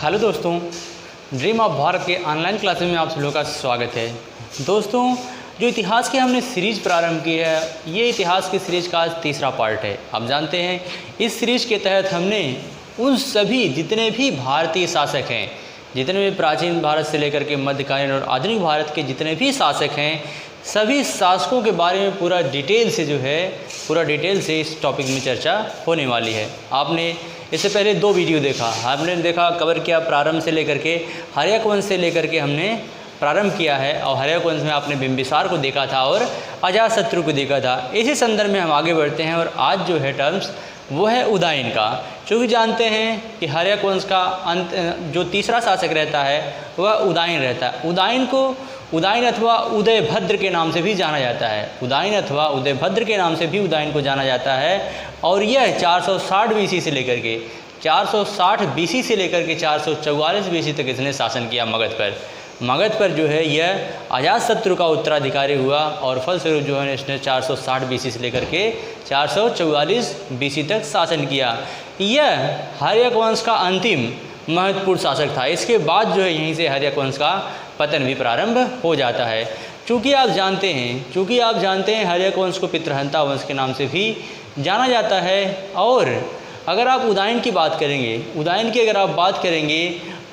Hello दोस्तों, dream of Bharat के online classes में आप सभी का स्वागत है। दोस्तों, जो इतिहास की हमने सीरीज़ प्रारंभ की है, ये इतिहास की सीरीज़ का आज तीसरा पार्ट है। आप जानते हैं इस सीरीज़ के तहत हमने उन सभी जितने भी भारतीय शासक हैं, जितने भी प्राचीन भारत से लेकर के मध्यकालीन और आधुनिक भारत के जितने भी शासक हैं, सभी शासकों के बारे में पूरा डिटेल से इस टॉपिक में चर्चा होने वाली है। आपने इससे पहले 2 वीडियो देखा, हमने कवर किया प्रारंभ से लेकर के हर्यक वंश से लेकर के हमने प्रारंभ किया है, और हर्यक वंश में आपने बिंबिसार को देखा था और अजातशत्रु को देखा था। इसी संदर्भ में हम आगे बढ़ते हैं और आज जो है टर्म्स वो है उदयन का। चूँकि जानते हैं कि हर्यक वंश का अंत जो तीसरा शासक रहता है वह उदयन रहता है। उदयन अथवा उदयभद्र के नाम से भी जाना जाता है। उदयन अथवा उदयभद्र के नाम से भी उदयन को जाना जाता है, और यह 460 बीसी से लेकर के 444 बीसी तक इसने शासन किया मगध पर जो है यह अजातशत्रु का उत्तराधिकारी हुआ, और फलस्वरूप जो है इसने 460 बीसी से लेकर के 444 बीसी तक शासन किया। यह हर्यक वंश का अंतिम महत्वपूर्ण शासक था। इसके बाद जो है यहीं से हर्यक वंश का पतन भी प्रारंभ हो जाता है। चूँकि आप जानते हैं हर्यक वंश को पितृहंता वंश के नाम से भी जाना जाता है। और अगर आप उदयन की बात करेंगे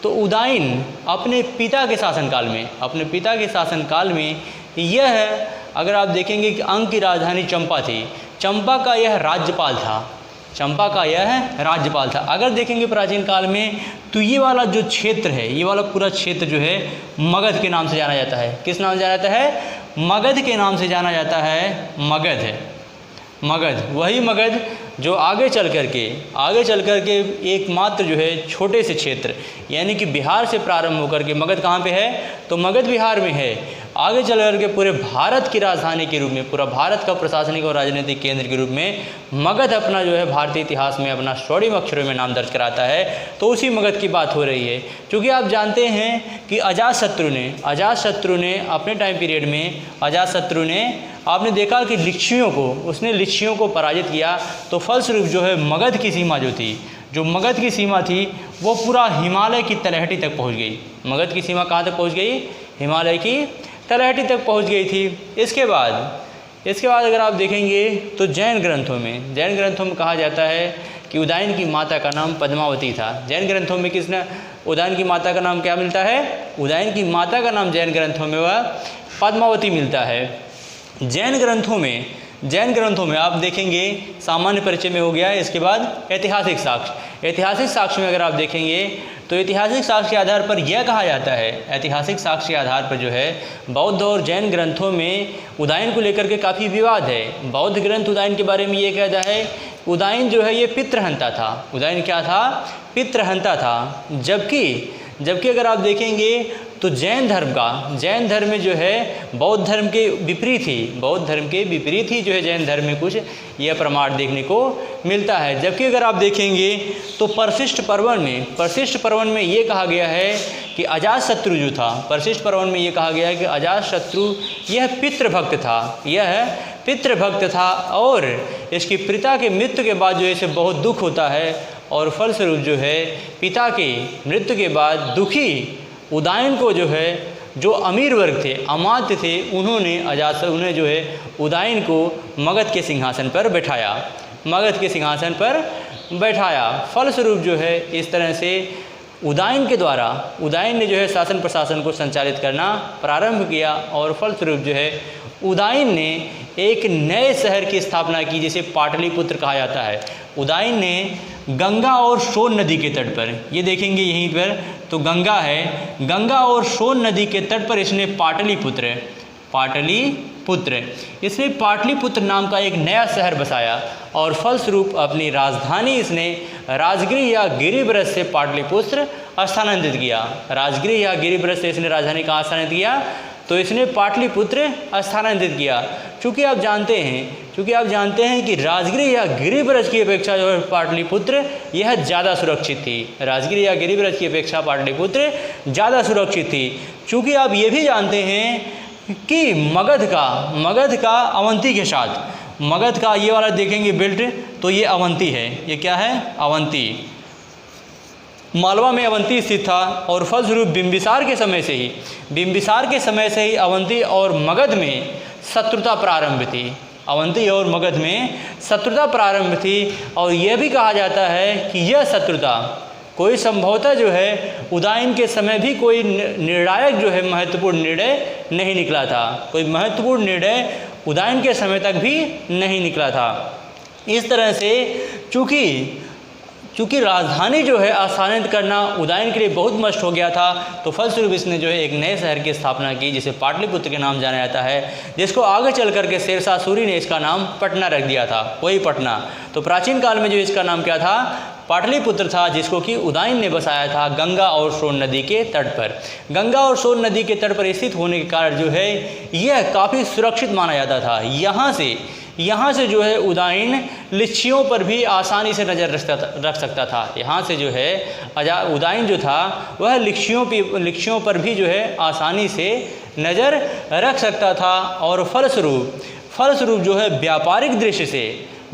तो उदयन अपने पिता के शासनकाल में यह, अगर आप देखेंगे कि अंग की राजधानी चंपा थी, चंपा का यह राज्यपाल था। अगर देखेंगे प्राचीन काल में तो ये वाला जो क्षेत्र है, ये वाला पूरा क्षेत्र जो है मगध के नाम से जाना जाता है। किस नाम से जाना जाता है? मगध के नाम से जाना जाता है। मगध वही मगध जो आगे चल करके एकमात्र जो है छोटे से क्षेत्र, यानी कि बिहार से प्रारंभ होकर के मगध कहाँ पे है? तो मगध बिहार में है। आगे चल करके पूरे भारत की राजधानी के रूप में, पूरा भारत का प्रशासनिक और राजनीतिक केंद्र के रूप में मगध अपना जो है भारतीय इतिहास में अपना स्वर्णिम अक्षरों में नाम दर्ज कराता है। तो उसी मगध की बात हो रही है। क्योंकि आप जानते हैं कि अजातशत्रु ने अपने टाइम पीरियड में आपने देखा कि लिच्छियों को पराजित किया। तो फलस्वरूप जो है मगध की सीमा थी वो पूरा हिमालय की तलहटी तक पहुंच गई। मगध की सीमा कहाँ तक पहुंच गई? हिमालय की तलहटी तक पहुंच गई थी। इसके बाद अगर आप देखेंगे तो जैन ग्रंथों में कहा जाता है कि उदयन की माता का नाम पद्मावती था। जैन ग्रंथों में उदयन की माता का नाम क्या मिलता है? उदयन की माता का नाम जैन ग्रंथों में वह पद्मावती मिलता है। जैन ग्रंथों में आप देखेंगे सामान्य परिचय में हो गया है। इसके बाद ऐतिहासिक साक्ष्य में अगर आप देखेंगे तो ऐतिहासिक साक्ष्य के आधार पर यह कहा जाता है, ऐतिहासिक साक्ष्य के आधार पर जो है बौद्ध और जैन ग्रंथों में उदयन को लेकर के काफ़ी विवाद है। बौद्ध ग्रंथ उदयन के बारे में ये कहता है उदयन जो है ये पितृहंता था। उदयन क्या था? पितृहंता था। जबकि अगर आप देखेंगे तो जैन धर्म में जो है बौद्ध धर्म के विपरीत ही जो है जैन धर्म में कुछ यह प्रमाण देखने को मिलता है। जबकि अगर आप देखेंगे तो परशिष्ट पर्वन में ये कहा गया है कि अजातशत्रु जो था, यह पितृभक्त था और इसके पिता के मृत्यु के बाद जो है इसे बहुत दुख होता है, और फलस्वरूप जो है पिता के मृत्यु के बाद दुखी उदयन को जो है जो अमीर वर्ग थे, अमात्य थे, उन्होंने जो है उदयन को मगध के सिंहासन पर बैठाया। फलस्वरूप जो है इस तरह से उदयन ने जो है शासन प्रशासन को संचालित करना प्रारंभ किया, और फलस्वरूप जो है उदयन ने एक नए शहर की स्थापना की जिसे पाटलिपुत्र कहा जाता है। उदयन ने गंगा और सोन नदी के तट पर, ये देखेंगे यहीं पर तो गंगा है, गंगा और सोन नदी के तट पर इसने इसने पाटलिपुत्र नाम का एक नया शहर बसाया, और फलस्वरूप अपनी राजधानी इसने राजगृह या गिरिब्रज से पाटलिपुत्र स्थानांतरित किया। इसने राजधानी कहाँ स्थानांतरित किया? तो इसने पाटलिपुत्र स्थानांतरित किया। चूँकि आप जानते हैं कि राजगृह या गिरिब्रज की अपेक्षा जो है पाटलिपुत्र यह ज़्यादा सुरक्षित थी। चूँकि आप ये भी जानते हैं कि मगध का अवंती के साथ, मगध का ये वाला देखेंगे बेल्ट तो ये अवंती है। ये क्या है? अवंती। मालवा में अवंती स्थित था और फलस्वरूप बिंबिसार के समय से ही अवंती और मगध में शत्रुता प्रारंभ थी। अवंती और मगध में शत्रुता प्रारंभ थी और यह भी कहा जाता है कि यह शत्रुता कोई संभवतः जो है उदयन के समय भी कोई निर्णायक जो है महत्वपूर्ण निर्णय नहीं निकला था। कोई महत्वपूर्ण निर्णय उदयन के समय तक भी नहीं निकला था। इस तरह से चूँकि राजधानी जो है स्थानांतरित करना उदयन के लिए बहुत मुश्किल हो गया था, तो फलस्वरूप इसने जो है एक नए शहर की स्थापना की जिसे पाटलिपुत्र के नाम जाना जाता है, जिसको आगे चल करके शेरशाह सूरी ने इसका नाम पटना रख दिया था, वही पटना। तो प्राचीन काल में जो इसका नाम क्या था, पाटलिपुत्र था, जिसको कि उदयन ने बसाया था गंगा और सोन नदी के तट पर। गंगा और सोन नदी के तट पर स्थित होने के कारण जो है यह काफ़ी सुरक्षित माना जाता था। यहाँ से जो है उदयन लिच्छियों पर भी आसानी से नज़र रख सकता था। यहाँ से जो है उदयन जो था वह लिच्छियों पर भी जो है आसानी से नज़र रख सकता था। और फलस्वरूप जो है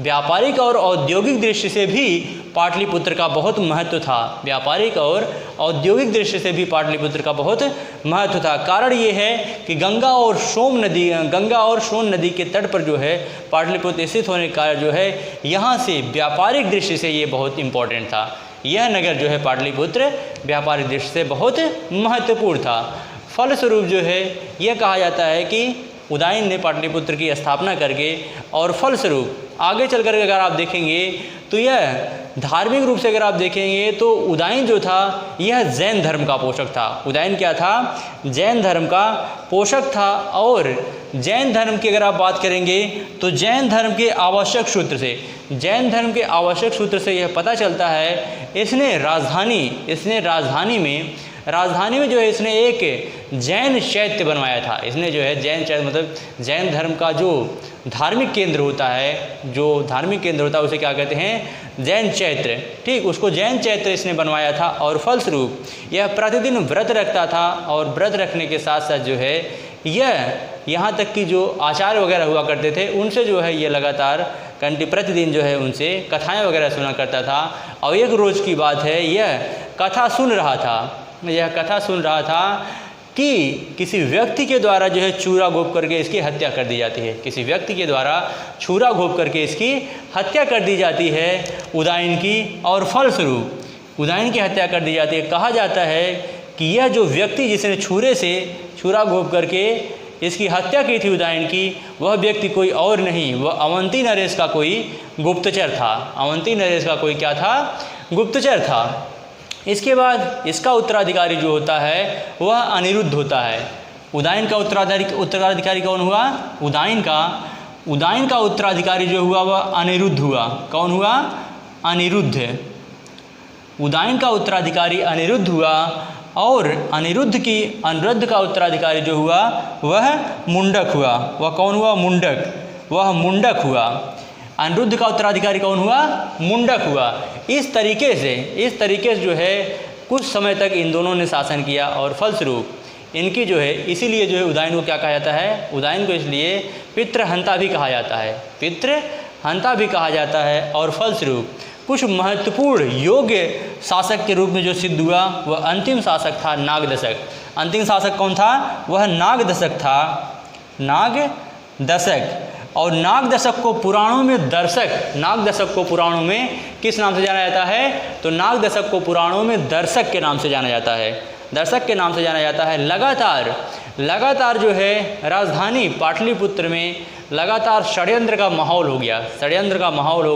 व्यापारिक और औद्योगिक दृष्टि से भी पाटलिपुत्र का बहुत महत्व था। व्यापारिक और औद्योगिक दृष्टि से भी पाटलिपुत्र का बहुत महत्व था। कारण ये है कि गंगा और सोन नदी के तट पर जो है पाटलिपुत्र स्थित होने के कारण जो है यहाँ से व्यापारिक दृष्टि से ये बहुत इम्पोर्टेंट था। यह नगर जो है पाटलिपुत्र व्यापारिक दृष्टि से बहुत महत्वपूर्ण था। फलस्वरूप जो है यह कहा जाता है कि उदयन ने पाटलिपुत्र की स्थापना करके, और फलस्वरूप आगे चलकर अगर आप देखेंगे तो यह धार्मिक रूप से अगर आप देखेंगे तो उदयन जो था यह जैन धर्म का पोषक था। उदयन क्या था? जैन धर्म का पोषक था। और जैन धर्म की अगर आप बात करेंगे तो जैन धर्म के आवश्यक सूत्र से यह पता चलता है, इसने राजधानी में जो है इसने एक जैन चैत्य बनवाया था। इसने जो है जैन चैत्य मतलब जैन धर्म का जो धार्मिक केंद्र होता है उसे क्या कहते हैं? जैन चैत्र। ठीक, उसको जैन चैत्र इसने बनवाया था। और फलस्वरूप यह प्रतिदिन व्रत रखता था, और व्रत रखने के साथ साथ जो है यह यहाँ तक कि जो आचार्य वगैरह हुआ करते थे उनसे जो है ये लगातार प्रतिदिन जो है उनसे कथाएँ वगैरह सुना करता था। और एक रोज़ की बात है, यह कथा सुन रहा था कि किसी व्यक्ति के द्वारा जो है छुरा घोंप करके इसकी हत्या कर दी जाती है। किसी व्यक्ति के द्वारा छुरा घोंप करके इसकी हत्या कर दी जाती है उदयन की, और फलस्वरूप उदयन की हत्या कर दी जाती है। कहा जाता है कि यह जो व्यक्ति जिसने छुरा घोंप करके इसकी हत्या की थी उदयन की, वह व्यक्ति कोई और नहीं, वह अवंती नरेश का कोई गुप्तचर था। अवंती नरेश का कोई क्या था? गुप्तचर था। इसके बाद इसका उत्तराधिकारी जो होता है वह अनिरुद्ध होता है। उदयन का उत्तराधिकारी कौन हुआ? उदयन का उत्तराधिकारी जो हुआ वह अनिरुद्ध हुआ। कौन हुआ? अनिरुद्ध। उदयन का उत्तराधिकारी अनिरुद्ध हुआ, और अनिरुद्ध का उत्तराधिकारी जो हुआ वह मुंडक हुआ। वह कौन हुआ? मुंडक हुआ। अनिरुद्ध का उत्तराधिकारी कौन हुआ? मुंडक हुआ। इस तरीके से जो है कुछ समय तक इन दोनों ने शासन किया, और फलस्वरूप इनकी जो है इसीलिए जो है उदयन को क्या कहा जाता है? उदयन को इसलिए पितृहंता भी कहा जाता है। और फलस्वरूप कुछ महत्वपूर्ण योग्य शासक के रूप में जो सिद्ध हुआ वह अंतिम शासक था नागदशक। अंतिम शासक कौन था? वह नागदशक था। नागदशक। और नागदशक को पुराणों में किस नाम से जाना जाता है? तो नागदशक को पुराणों में दर्शक के नाम से जाना जाता है। लगातार जो है राजधानी पाटलिपुत्र में लगातार षड्यंत्र का माहौल हो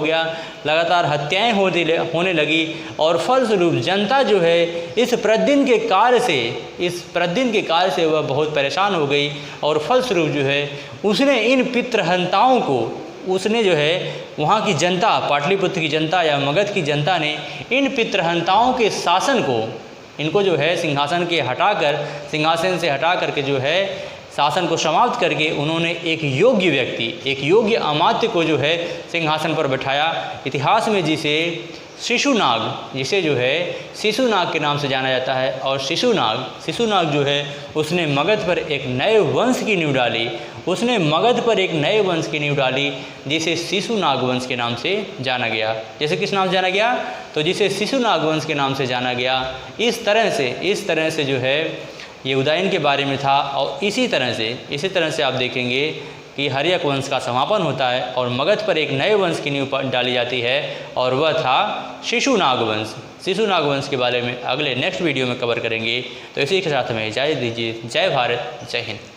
गया। लगातार हत्याएं होने लगी, और फलस्वरूप जनता जो है इस प्रतिदिन के कार्य से वह बहुत परेशान हो गई। और फलस्वरूप जो है उसने इन पितृहंताओं को जो है वहाँ की जनता, पाटलिपुत्र की जनता या मगध की जनता ने इन पितृहंताओं के शासन को, इनको जो है सिंहासन से हटा करके जो है शासन को समाप्त करके उन्होंने एक योग्य अमात्य को जो है सिंहासन पर बैठाया। इतिहास में जिसे शिशुनाग, जिसे जो है शिशुनाग के नाम से जाना जाता है। और शिशुनाग जो है उसने मगध पर एक नए वंश की नींव डाली, उसने मगध पर एक नए वंश की नींव डाली जिसे शिशुनाग वंश के नाम से जाना गया। जैसे किस नाम से जाना गया? तो जिसे शिशुनाग वंश के नाम से जाना गया। इस तरह से जो है ये उदयन के बारे में था। और इसी तरह से आप देखेंगे कि हर्यक वंश का समापन होता है और मगध पर एक नए वंश की नींव डाली जाती है और वह था शिशुनाग वंश। शिशुनाग वंश के बारे में अगले नेक्स्ट वीडियो में कवर करेंगे। तो इसी के साथ हमें इजाज़त दीजिए। जय भारत, जय हिंद।